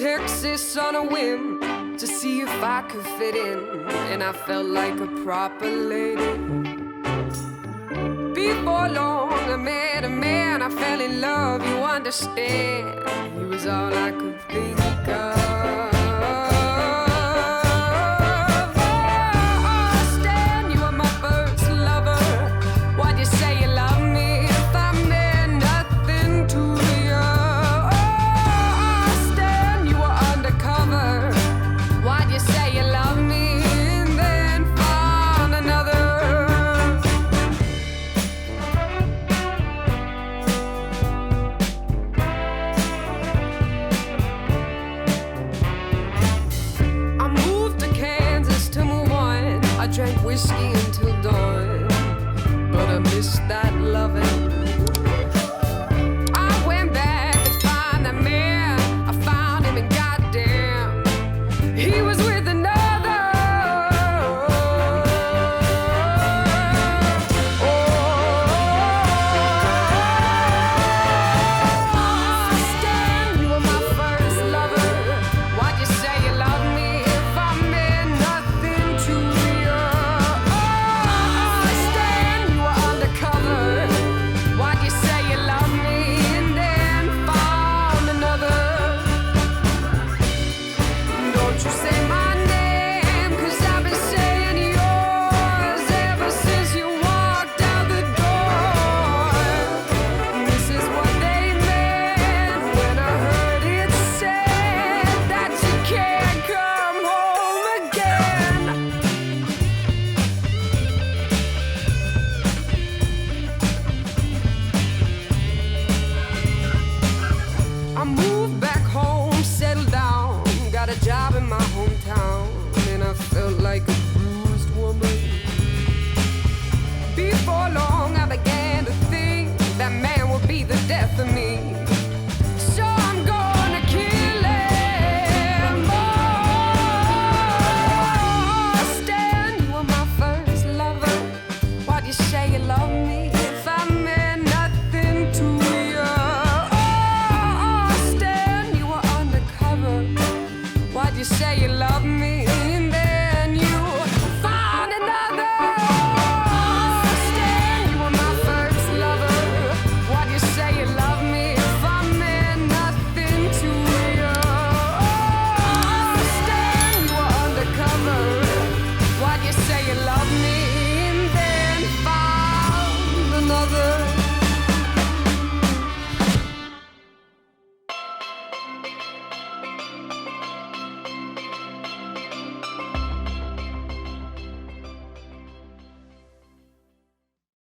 Texas on a whim to see if I could fit in, and I felt like a proper lady. Before long I met a man, I fell in love, you understand. He was all I could think of. Drank whiskey until